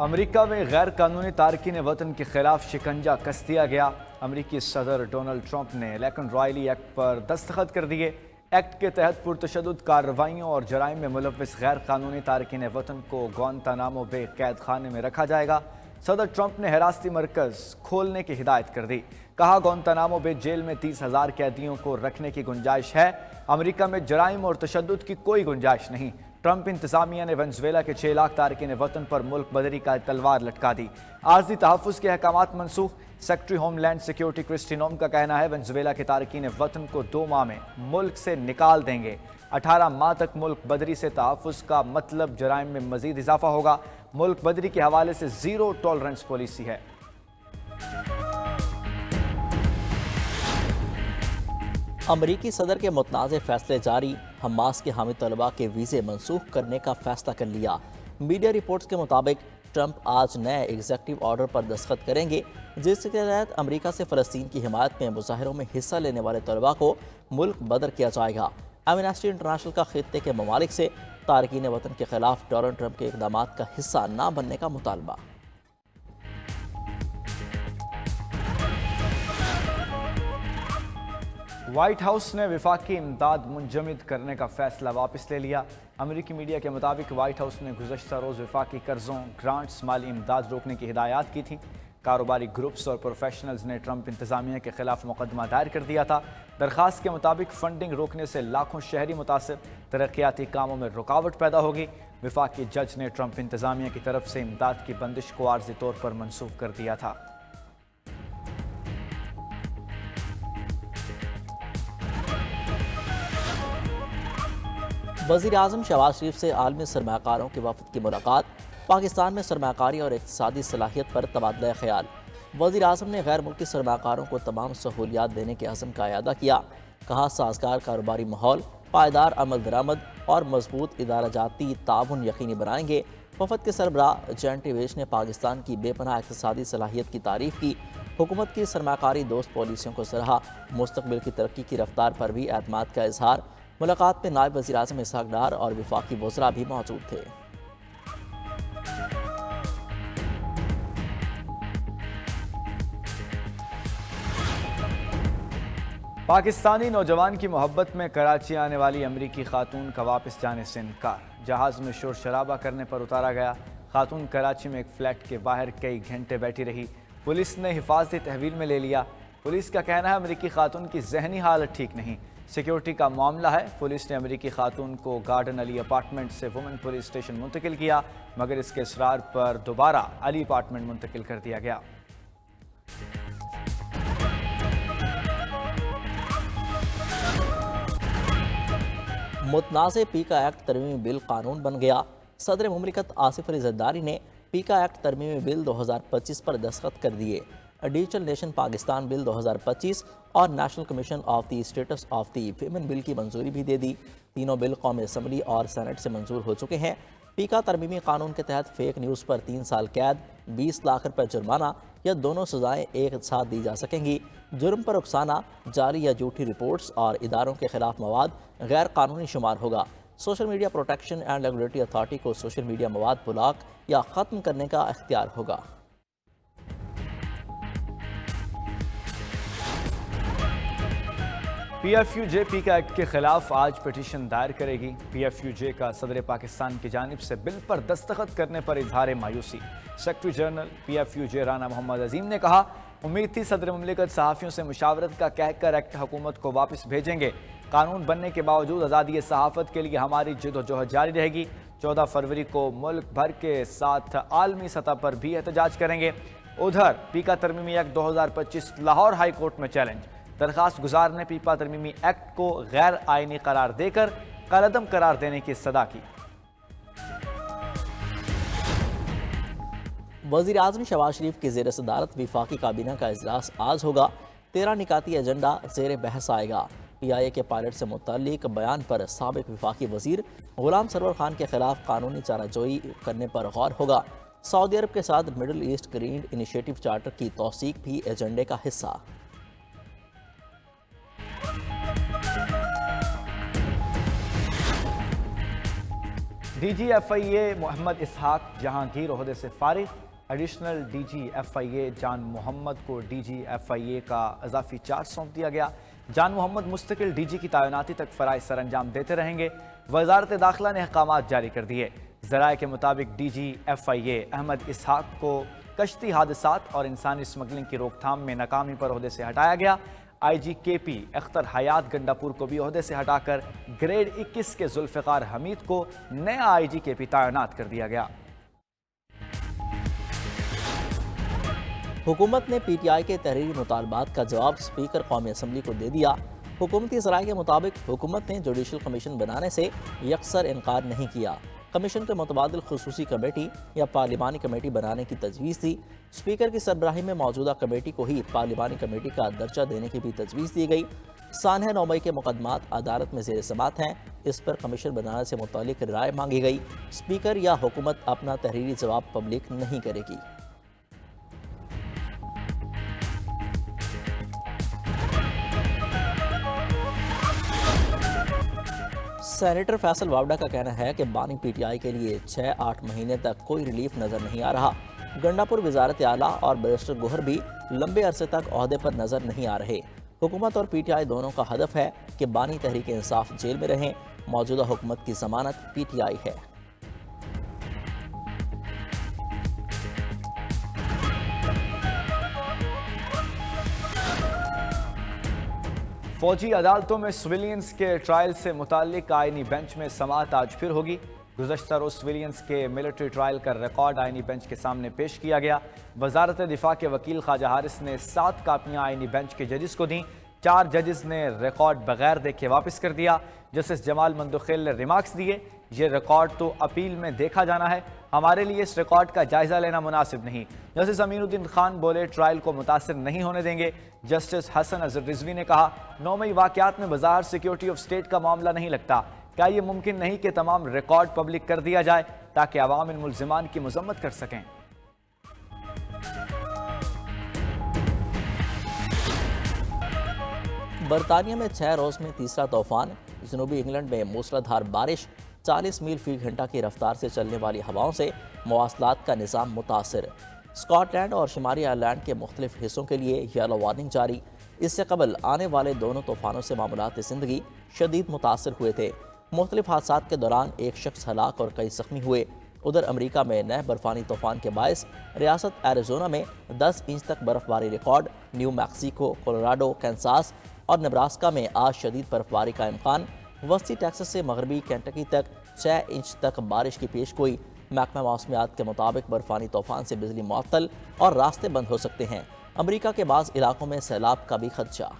امریکہ میں غیر قانونی تارکین وطن کے خلاف شکنجہ کس دیا گیا۔ امریکی صدر ڈونلڈ ٹرمپ نے لیکن رائلی ایکٹ پر دستخط کر دیے۔ ایکٹ کے تحت پرتشدد کارروائیوں اور جرائم میں ملوث غیر قانونی تارکین وطن کو گوانتانامو بے قید خانے میں رکھا جائے گا۔ صدر ٹرمپ نے حراستی مرکز کھولنے کی ہدایت کر دی۔ کہا گوانتانامو بے جیل میں 30,000 قیدیوں کو رکھنے کی گنجائش ہے۔ امریکہ میں جرائم اور تشدد کی کوئی گنجائش نہیں۔ ٹرمپ انتظامیہ نے وینزویلا کے 6 لاکھ تارکین وطن پر ملک بدری کا تلوار لٹکا دی۔ عارضی تحفظ کے احکامات منسوخ۔ Secretary homeland security Kristi Noem کا کہنا ہے وینزویلا کے تارکین وطن کو 2 ماہ میں ملک سے نکال دیں گے۔ 18 ماہ تک ملک بدری سے تحفظ کا مطلب جرائم میں مزید اضافہ ہوگا۔ ملک بدری کے حوالے سے زیرو ٹالرنس پالیسی ہے۔ امریکی صدر کے متنازع فیصلے جاری۔ حماس کے حامی طلباء کے ویزے منسوخ کرنے کا فیصلہ کر لیا۔ میڈیا رپورٹس کے مطابق ٹرمپ آج نئے ایگزیکٹو آرڈر پر دستخط کریں گے، جس کے تحت امریکہ سے فلسطین کی حمایت میں مظاہروں میں حصہ لینے والے طلباء کو ملک بدر کیا جائے گا۔ ایمنسٹی انٹرنیشنل کا خطے کے ممالک سے تارکین وطن کے خلاف ڈونلڈ ٹرمپ کے اقدامات کا حصہ نہ بننے کا مطالبہ۔ وائٹ ہاؤس نے وفاقی امداد منجمد کرنے کا فیصلہ واپس لے لیا۔ امریکی میڈیا کے مطابق وائٹ ہاؤس نے گزشتہ روز وفاقی قرضوں، گرانٹس، مالی امداد روکنے کی ہدایات کی تھیں۔ کاروباری گروپس اور پروفیشنلز نے ٹرمپ انتظامیہ کے خلاف مقدمہ دائر کر دیا تھا۔ درخواست کے مطابق فنڈنگ روکنے سے لاکھوں شہری متاثر، ترقیاتی کاموں میں رکاوٹ پیدا ہوگی۔ وفاقی جج نے ٹرمپ انتظامیہ کی طرف سے امداد کی بندش کو عارضی طور پر منسوخ کر دیا تھا۔ وزیر اعظم شہباز شریف سے عالمی سرمایہ کاروں کے وفد کی ملاقات۔ پاکستان میں سرمایہ کاری اور اقتصادی صلاحیت پر تبادلہ خیال۔ وزیر اعظم نے غیر ملکی سرمایہ کاروں کو تمام سہولیات دینے کے عزم کا اعادہ کیا۔ کہا سازگار کاروباری ماحول، پائیدار عمل درآمد اور مضبوط ادارہ جاتی تعاون یقینی بنائیں گے۔ وفد کے سربراہ جینٹی ویش نے پاکستان کی بے پناہ اقتصادی صلاحیت کی تعریف کی۔ حکومت کی سرمایہ کاری دوست پالیسیوں کو سراہا۔ مستقبل کی ترقی کی رفتار پر بھی اعتماد کا اظہار۔ ملاقات میں نائب وزیر اعظم اسحاق ڈار اور وفاقی وزراء بھی موجود تھے۔ پاکستانی نوجوان کی محبت میں کراچی آنے والی امریکی خاتون کا واپس جانے سے انکار۔ جہاز میں شور شرابہ کرنے پر اتارا گیا۔ خاتون کراچی میں ایک فلیٹ کے باہر کئی گھنٹے بیٹھی رہی۔ پولیس نے حفاظتی تحویل میں لے لیا۔ پولیس کا کہنا ہے امریکی خاتون کی ذہنی حالت ٹھیک نہیں، سیکیورٹی کا معاملہ ہے۔ پولیس نے امریکی خاتون کو گارڈن علی اپارٹمنٹ سے وومن پولیس اسٹیشن منتقل کیا، مگر اس کے اصرار پر دوبارہ علی اپارٹمنٹ منتقل کر دیا گیا۔ متنازع پیکا ایکٹ ترمیمی بل قانون بن گیا۔ صدر مملکت آصف علی زرداری نے پیکا ایکٹ ترمیمی بل 2025 پر دستخط کر دیے۔ ڈیجیٹل نیشن پاکستان بل 2025 اور national commission of the status of the women bill کی منظوری بھی دے دی۔ تینوں بل قومی اسمبلی اور سینٹ سے منظور ہو چکے ہیں۔ پیکا ترمیمی قانون کے تحت فیک نیوز پر 3 سال قید، 20 لاکھ روپے جرمانہ یا دونوں سزائیں ایک ساتھ دی جا سکیں گی۔ جرم پر اکسانہ، جعلی یا جھوٹی رپورٹس اور اداروں کے خلاف مواد غیر قانونی شمار ہوگا۔ Social media protection and regulatory authority کو سوشل میڈیا مواد بلاک یا ختم کرنے کا اختیار ہوگا۔ پی ایف یو جے پیکا ایکٹ کے خلاف آج پٹیشن دائر کرے گی۔ پی ایف یو جے کا صدر پاکستان کی جانب سے بل پر دستخط کرنے پر اظہار مایوسی۔ Secretary general P F U J Rana Muhammad Azeem نے کہا امید تھی صدر مملکت صحافیوں سے مشاورت کا کہہ کر ایکٹ حکومت کو واپس بھیجیں گے۔ قانون بننے کے باوجود آزادی صحافت کے لیے ہماری جد و جہد جاری رہے گی۔ 14 فروری کو ملک بھر کے ساتھ عالمی سطح پر بھی احتجاج کریں گے۔ ادھر پیکا ترمیمی ایکٹ 2025 لاہور ہائی کورٹ میں چیلنج۔ درخواست گزار نے پیپا ترمیمی ایکٹ کو غیر آئینی قرار دے کر کالعدم قرار دینے کی صدا کی۔ وزیر اعظم شہباز شریف کی زیر صدارت وفاقی کابینہ کا اجلاس آج ہوگا۔ 13 نکاتی ایجنڈا زیر بحث آئے گا۔ پی آئی اے کے پائلٹ سے متعلق بیان پر سابق وفاقی وزیر غلام سرور خان کے خلاف قانونی چارہ جوئی کرنے پر غور ہوگا۔ سعودی عرب کے ساتھ middle east green initiative charter کی توثیق بھی ایجنڈے کا حصہ۔ D G F I A Muhammad Ishaq Jahangir عہدے سے فارغ، additional D G F I A Jan Muhammad کو ڈی جی ایف آئی اے کا اضافی چارج سونپ دیا گیا۔ جان محمد مستقل ڈی جی کی تعیناتی تک فرائض سر انجام دیتے رہیں گے۔ وزارت داخلہ نے احکامات جاری کر دیے۔ ذرائع کے مطابق ڈی جی ایف آئی اے احمد اسحاق کو کشتی حادثات اور انسانی اسمگلنگ کی روک تھام میں ناکامی پر عہدے سے ہٹایا گیا۔ آئی جی کے پی اختر حیات گنڈاپور کو بھی عہدے سے ہٹا کر گریڈ 21 کے ذوالفقار حمید کو نیا آئی جی کے پی تعینات کر دیا گیا۔ حکومت نے پی ٹی آئی کے تحریری مطالبات کا جواب اسپیکر قومی اسمبلی کو دے دیا۔ حکومتی ذرائع کے مطابق حکومت نے جوڈیشل کمیشن بنانے سے یکسر انکار نہیں کیا۔ کمیشن کے متبادل خصوصی کمیٹی یا پارلیمانی کمیٹی بنانے کی تجویز تھی۔ اسپیکر کی سربراہی میں موجودہ کمیٹی کو ہی پارلیمانی کمیٹی کا درجہ دینے کی بھی تجویز دی گئی۔ سانحہ 9 مئی کے مقدمات عدالت میں زیر سماعت ہیں۔ اس پر کمیشن بنانے سے متعلق رائے مانگی گئی۔ اسپیکر یا حکومت اپنا تحریری جواب پبلک نہیں کرے گی۔ سینیٹر فیصل واوڈا کا کہنا ہے کہ بانی پی ٹی آئی کے لیے 6-8 مہینے تک کوئی ریلیف نظر نہیں آ رہا۔ گنڈاپور وزارت اعلیٰ اور بیرسٹر گوہر بھی لمبے عرصے تک عہدے پر نظر نہیں آ رہے۔ حکومت اور پی ٹی آئی دونوں کا ہدف ہے کہ بانی تحریک انصاف جیل میں رہیں۔ موجودہ حکومت کی ضمانت پی ٹی آئی ہے۔ فوجی عدالتوں میں سویلینز کے ٹرائل سے متعلق آئینی بینچ میں سماعت آج پھر ہوگی۔ گزشتہ روز سویلینز کے ملٹری ٹرائل کا ریکارڈ آئینی بینچ کے سامنے پیش کیا گیا۔ وزارت دفاع کے وکیل خواجہ حارث نے 7 کاپیاں آئینی بینچ کے ججز کو دیں۔ 4 ججز نے ریکارڈ بغیر دیکھے واپس کر دیا۔ جسٹس جمال مندوخیل نے ریمارکس دیے، یہ ریکارڈ تو اپیل میں دیکھا جانا ہے، ہمارے لیے اس ریکارڈ کا جائزہ لینا مناسب نہیں۔ جسٹس امین الدین خان بولے ٹرائل کو متاثر نہیں ہونے دیں گے۔ جسٹس حسن اظہر رضوی نے کہا 9 مئی واقعات میں بظاہر سیکیورٹی آف اسٹیٹ کا معاملہ نہیں لگتا، کیا یہ ممکن نہیں کہ تمام ریکارڈ پبلک کر دیا جائے تاکہ عوام ان ملزمان کی مذمت کر سکیں۔ برطانیہ میں 6 روز میں تیسرا طوفان۔ جنوبی انگلینڈ میں موسلادھار بارش، 40 میل فی گھنٹہ کی رفتار سے چلنے والی ہواؤں سے مواصلات کا نظام متاثر۔ اسکاٹ لینڈ اور شمالی آئرلینڈ کے مختلف حصوں کے لیے یلو وارننگ جاری۔ اس سے قبل آنے والے دونوں طوفانوں سے معمولات زندگی شدید متاثر ہوئے تھے۔ مختلف حادثات کے دوران ایک شخص ہلاک اور کئی زخمی ہوئے۔ ادھر امریکہ میں نئے برفانی طوفان کے باعث ریاست ایریزونا میں 10 انچ تک برف باری record. New Mexico, Colorado, Kansas اور نبراسکا میں آج شدید برف باری کا امکان۔ وسطی ٹیکساس سے مغربی کینٹکی تک 6 انچ تک بارش کی پیش گوئی۔ محکمہ موسمیات کے مطابق برفانی طوفان سے بجلی معطل اور راستے بند ہو سکتے ہیں۔ امریکہ کے بعض علاقوں میں سیلاب کا بھی خدشہ۔